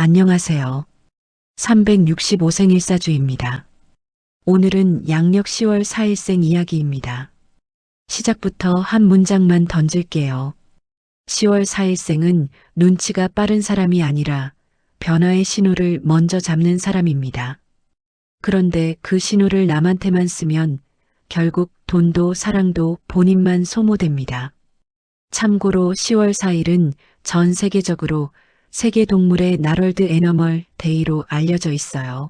안녕하세요. 365생일사주입니다. 오늘은 양력 10월 4일생 이야기입니다. 시작부터 한 문장만 던질게요. 10월 4일생은 눈치가 빠른 사람이 아니라 변화의 신호를 먼저 잡는 사람입니다. 그런데 그 신호를 남한테만 쓰면 결국 돈도 사랑도 본인만 소모됩니다. 참고로 10월 4일은 전 세계적으로 세계 동물의 나럴드 애너멀 데이로 알려져 있어요.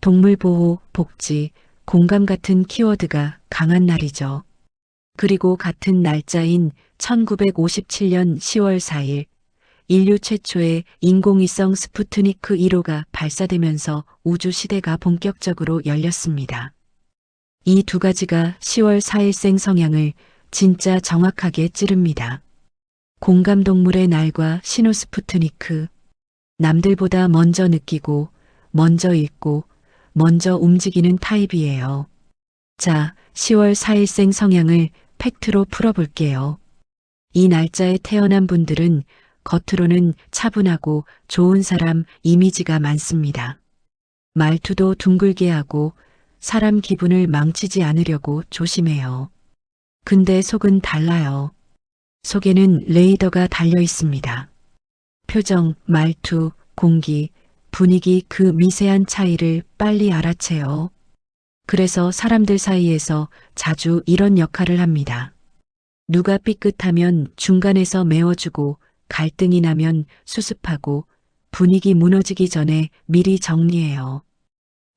동물 보호, 복지, 공감 같은 키워드가 강한 날이죠. 그리고 같은 날짜인 1957년 10월 4일, 인류 최초의 인공위성 스푸트니크 1호가 발사되면서 우주 시대가 본격적으로 열렸습니다. 이 두 가지가 10월 4일생 성향을 진짜 정확하게 찌릅니다. 공감동물의 날과 신호 스푸트니크. 남들보다 먼저 느끼고, 먼저 읽고, 먼저 움직이는 타입이에요. 자, 10월 4일생 성향을 팩트로 풀어볼게요. 이 날짜에 태어난 분들은 겉으로는 차분하고 좋은 사람 이미지가 많습니다. 말투도 둥글게 하고 사람 기분을 망치지 않으려고 조심해요. 근데 속은 달라요. 속에는 레이더가 달려 있습니다. 표정, 말투, 공기, 분위기 그 미세한 차이를 빨리 알아채요. 그래서 사람들 사이에서 자주 이런 역할을 합니다. 누가 삐끗하면 중간에서 메워주고 갈등이 나면 수습하고 분위기 무너지기 전에 미리 정리해요.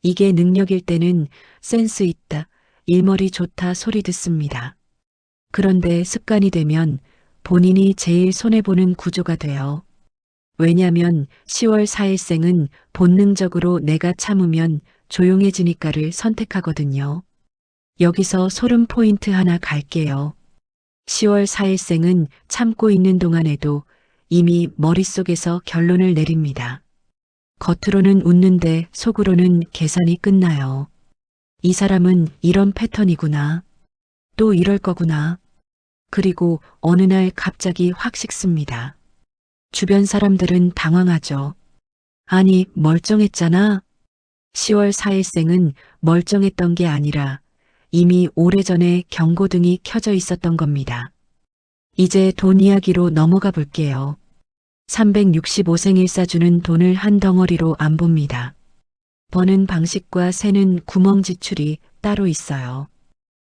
이게 능력일 때는 센스 있다, 일머리 좋다 소리 듣습니다. 그런데 습관이 되면 본인이 제일 손해보는 구조가 돼요. 왜냐면 10월 4일생은 본능적으로 내가 참으면 조용해지니까를 선택하거든요. 여기서 소름 포인트 하나 갈게요. 10월 4일생은 참고 있는 동안에도 이미 머릿속에서 결론을 내립니다. 겉으로는 웃는데 속으로는 계산이 끝나요. 이 사람은 이런 패턴이구나. 또 이럴 거구나. 그리고 어느 날 갑자기 확 식습니다. 주변 사람들은 당황하죠. 아니, 멀쩡했잖아. 10월 4일생은 멀쩡했던 게 아니라 이미 오래전에 경고등이 켜져 있었던 겁니다. 이제 돈 이야기로 넘어가 볼게요. 365생일사주는 돈을 한 덩어리로 안 봅니다. 버는 방식과 세는 구멍 지출이 따로 있어요.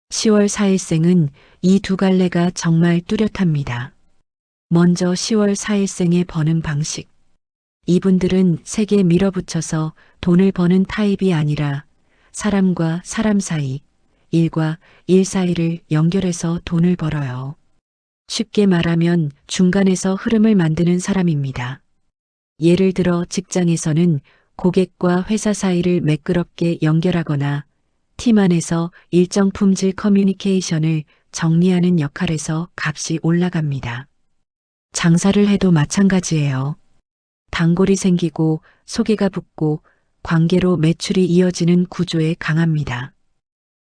10월 4일생은 이 두 갈래가 정말 뚜렷합니다. 먼저 10월 4일생의 버는 방식. 이분들은 색에 밀어붙여서 돈을 버는 타입이 아니라 사람과 사람 사이, 일과 일 사이를 연결해서 돈을 벌어요. 쉽게 말하면 중간에서 흐름을 만드는 사람입니다. 예를 들어 직장에서는 고객과 회사 사이를 매끄럽게 연결하거나 팀 안에서 일정 품질 커뮤니케이션을 정리하는 역할에서 값이 올라갑니다. 장사를 해도 마찬가지예요. 단골이 생기고 소개가 붙고 관계로 매출이 이어지는 구조에 강합니다.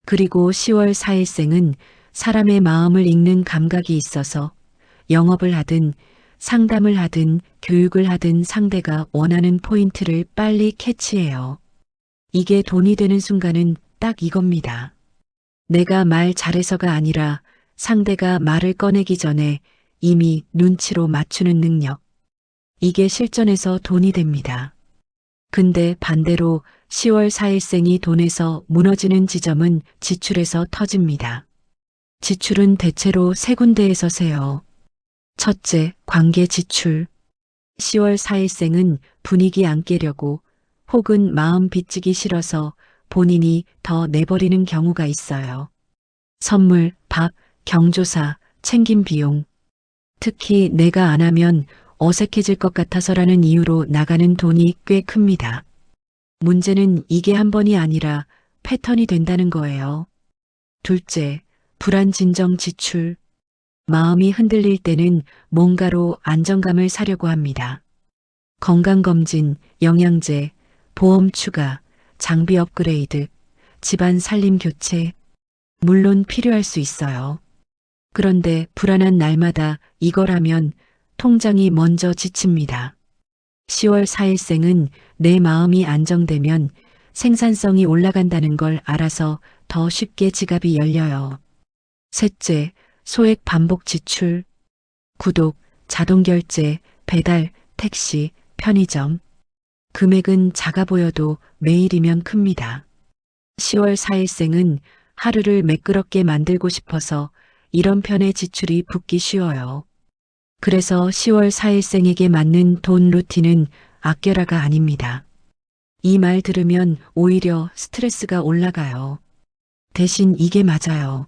그리고 10월 4일생은 사람의 마음을 읽는 감각이 있어서 영업을 하든 상담을 하든 교육을 하든 상대가 원하는 포인트를 빨리 캐치해요. 이게 돈이 되는 순간은 딱 이겁니다. 내가 말 잘해서가 아니라 상대가 말을 꺼내기 전에 이미 눈치로 맞추는 능력. 이게 실전에서 돈이 됩니다. 근데 반대로 10월 4일생이 돈에서 무너지는 지점은 지출에서 터집니다. 지출은 대체로 세 군데에서 세요. 첫째, 관계 지출. 10월 4일생은 분위기 안 깨려고 혹은 마음 빚지기 싫어서 본인이 더 내버리는 경우가 있어요. 선물, 밥, 경조사, 챙긴 비용. 특히 내가 안 하면 어색해질 것 같아서라는 이유로 나가는 돈이 꽤 큽니다. 문제는 이게 한 번이 아니라 패턴이 된다는 거예요. 둘째, 불안진정 지출. 마음이 흔들릴 때는 뭔가로 안정감을 사려고 합니다. 건강검진, 영양제, 보험 추가, 장비 업그레이드, 집안 살림 교체. 물론 필요할 수 있어요. 그런데 불안한 날마다 이걸 하면 통장이 먼저 지칩니다. 10월 4일생은 내 마음이 안정되면 생산성이 올라간다는 걸 알아서 더 쉽게 지갑이 열려요. 셋째, 소액 반복 지출, 구독, 자동결제, 배달, 택시, 편의점. 금액은 작아 보여도 매일이면 큽니다. 10월 4일생은 하루를 매끄럽게 만들고 싶어서 이런 편의 지출이 붙기 쉬워요. 그래서 10월 4일생에게 맞는 돈 루틴은 아껴라가 아닙니다. 이 말 들으면 오히려 스트레스가 올라가요. 대신 이게 맞아요.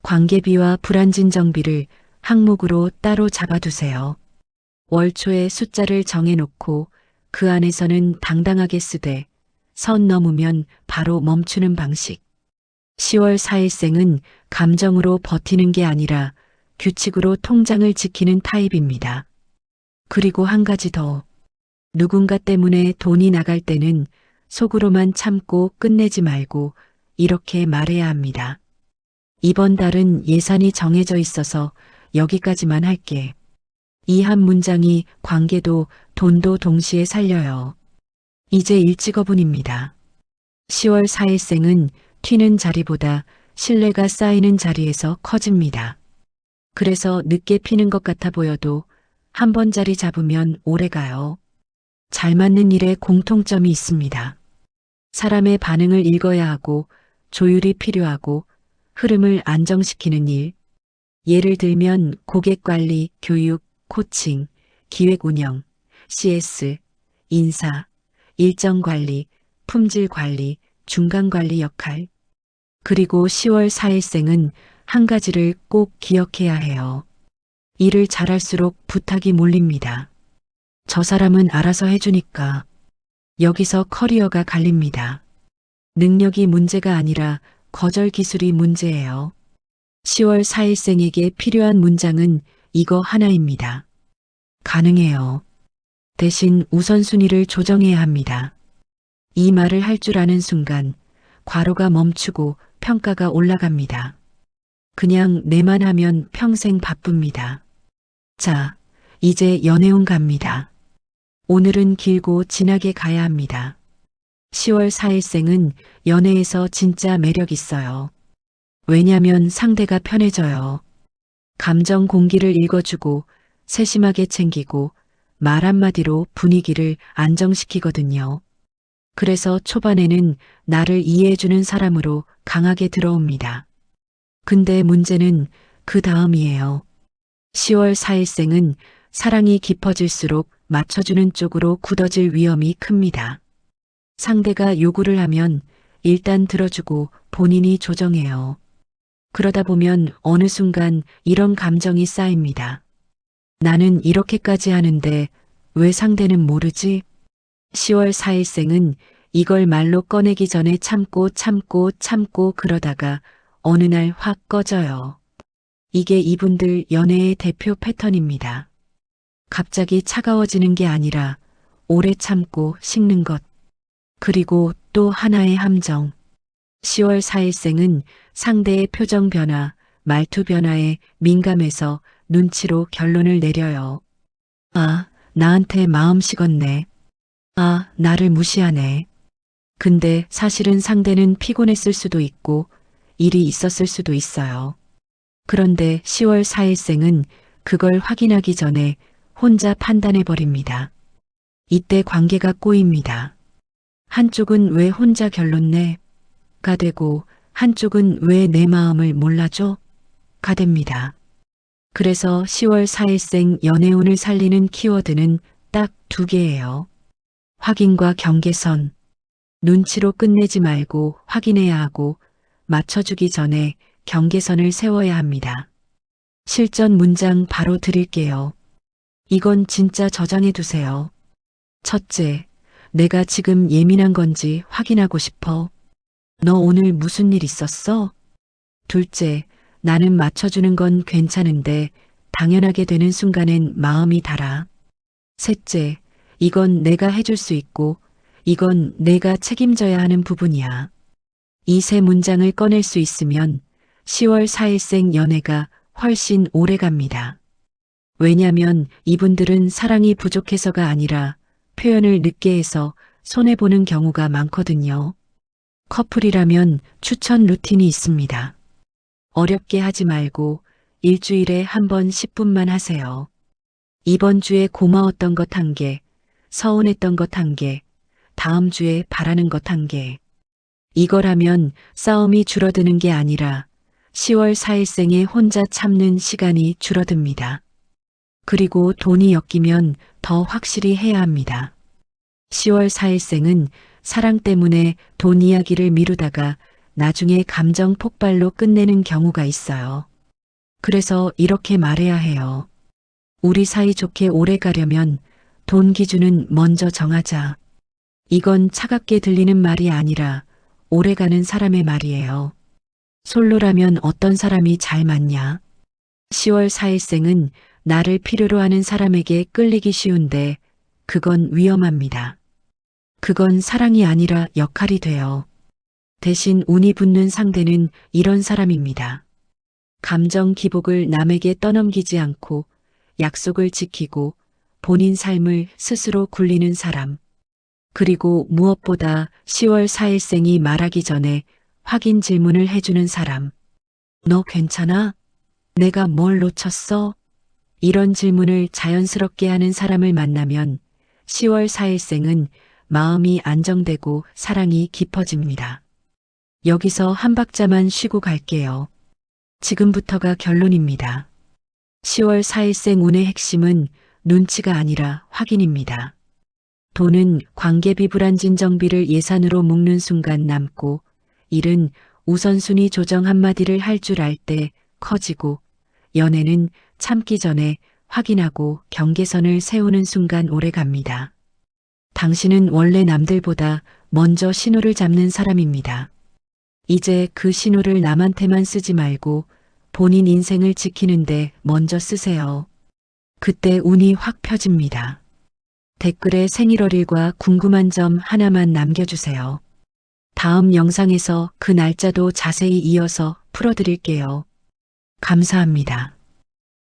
관계비와 불안진정비를 항목으로 따로 잡아두세요. 월 초에 숫자를 정해놓고 그 안에서는 당당하게 쓰되 선 넘으면 바로 멈추는 방식. 10월 4일생은 감정으로 버티는 게 아니라 규칙으로 통장을 지키는 타입입니다. 그리고 한 가지 더. 누군가 때문에 돈이 나갈 때는 속으로만 참고 끝내지 말고 이렇게 말해야 합니다. 이번 달은 예산이 정해져 있어서 여기까지만 할게. 이 한 문장이 관계도 돈도 동시에 살려요. 이제 일직어분입니다. 10월 4일생은 튀는 자리보다 신뢰가 쌓이는 자리에서 커집니다. 그래서 늦게 피는 것 같아 보여도 한 번 자리 잡으면 오래 가요. 잘 맞는 일에 공통점이 있습니다. 사람의 반응을 읽어야 하고 조율이 필요하고 흐름을 안정시키는 일. 예를 들면 고객 관리, 교육, 코칭, 기획 운영, CS, 인사, 일정 관리, 품질 관리, 중간 관리 역할. 그리고 10월 4일생은 한 가지를 꼭 기억해야 해요. 일을 잘할수록 부탁이 몰립니다. 저 사람은 알아서 해주니까. 여기서 커리어가 갈립니다. 능력이 문제가 아니라 거절 기술이 문제예요. 10월 4일생에게 필요한 문장은 이거 하나입니다. 가능해요. 대신 우선순위를 조정해야 합니다. 이 말을 할 줄 아는 순간 과로가 멈추고 평가가 올라갑니다. 그냥 내만 하면 평생 바쁩니다. 자, 이제 연애운 갑니다. 오늘은 길고 진하게 가야 합니다. 10월 4일생은 연애에서 진짜 매력 있어요. 왜냐면 상대가 편해져요. 감정 공기를 읽어주고 세심하게 챙기고 말 한마디로 분위기를 안정시키거든요. 그래서 초반에는 나를 이해해주는 사람으로 강하게 들어옵니다. 근데 문제는 그 다음이에요. 10월 4일생은 사랑이 깊어질수록 맞춰주는 쪽으로 굳어질 위험이 큽니다. 상대가 요구를 하면 일단 들어주고 본인이 조정해요. 그러다 보면 어느 순간 이런 감정이 쌓입니다. 나는 이렇게까지 하는데 왜 상대는 모르지? 10월 4일생은 이걸 말로 꺼내기 전에 참고 그러다가 어느 날 확 꺼져요. 이게 이분들 연애의 대표 패턴입니다. 갑자기 차가워지는 게 아니라 오래 참고 식는 것. 그리고 또 하나의 함정. 10월 4일생은 상대의 표정 변화, 말투 변화에 민감해서 눈치로 결론을 내려요. 아, 나한테 마음 식었네. 아, 나를 무시하네. 근데 사실은 상대는 피곤했을 수도 있고 일이 있었을 수도 있어요. 그런데 10월 4일생은 그걸 확인하기 전에 혼자 판단해버립니다. 이때 관계가 꼬입니다. 한쪽은 왜 혼자 결론 내가 되고 한쪽은 왜 내 마음을 몰라줘? 가 됩니다. 그래서 10월 4일생 연애운을 살리는 키워드는 딱 두 개예요. 확인과 경계선. 눈치로 끝내지 말고 확인해야 하고 맞춰주기 전에 경계선을 세워야 합니다. 실전 문장 바로 드릴게요. 이건 진짜 저장해 두세요. 첫째, 내가 지금 예민한 건지 확인하고 싶어. 너 오늘 무슨 일 있었어? 둘째, 나는 맞춰주는 건 괜찮은데 당연하게 되는 순간엔 마음이 달아. 셋째, 이건 내가 해줄 수 있고 이건 내가 책임져야 하는 부분이야. 이 세 문장을 꺼낼 수 있으면 10월 4일생 연애가 훨씬 오래 갑니다. 왜냐면 이분들은 사랑이 부족해서가 아니라 표현을 늦게 해서 손해보는 경우가 많거든요. 커플이라면 추천 루틴이 있습니다. 어렵게 하지 말고 일주일에 한 번 10분만 하세요. 이번 주에 고마웠던 것 1개, 서운했던 것 1개, 다음 주에 바라는 것 1개. 이거라면 싸움이 줄어드는 게 아니라 10월 4일생에 혼자 참는 시간이 줄어듭니다. 그리고 돈이 엮이면 더 확실히 해야 합니다. 10월 4일생은 사랑 때문에 돈 이야기를 미루다가 나중에 감정 폭발로 끝내는 경우가 있어요. 그래서 이렇게 말해야 해요. 우리 사이 좋게 오래 가려면 돈 기준은 먼저 정하자. 이건 차갑게 들리는 말이 아니라 오래가는 사람의 말이에요. 솔로라면 어떤 사람이 잘 맞냐? 10월 4일생은 나를 필요로 하는 사람에게 끌리기 쉬운데 그건 위험합니다. 그건 사랑이 아니라 역할이 돼요. 대신 운이 붙는 상대는 이런 사람입니다. 감정 기복을 남에게 떠넘기지 않고 약속을 지키고 본인 삶을 스스로 굴리는 사람. 그리고 무엇보다 10월 4일생이 말하기 전에 확인 질문을 해주는 사람. 너 괜찮아? 내가 뭘 놓쳤어? 이런 질문을 자연스럽게 하는 사람을 만나면 10월 4일생은 마음이 안정되고 사랑이 깊어집니다. 여기서 한 박자만 쉬고 갈게요. 지금부터가 결론입니다. 10월 4일생 운의 핵심은 눈치가 아니라 확인입니다. 돈은 관계비 불안진 정비를 예산으로 묶는 순간 남고, 일은 우선순위 조정 한마디를 할 줄 알 때 커지고, 연애는 참기 전에 확인하고 경계선을 세우는 순간 오래갑니다. 당신은 원래 남들보다 먼저 신호를 잡는 사람입니다. 이제 그 신호를 남한테만 쓰지 말고 본인 인생을 지키는데 먼저 쓰세요. 그때 운이 확 펴집니다. 댓글에 생일월일과 궁금한 점 하나만 남겨주세요. 다음 영상에서 그 날짜도 자세히 이어서 풀어드릴게요. 감사합니다.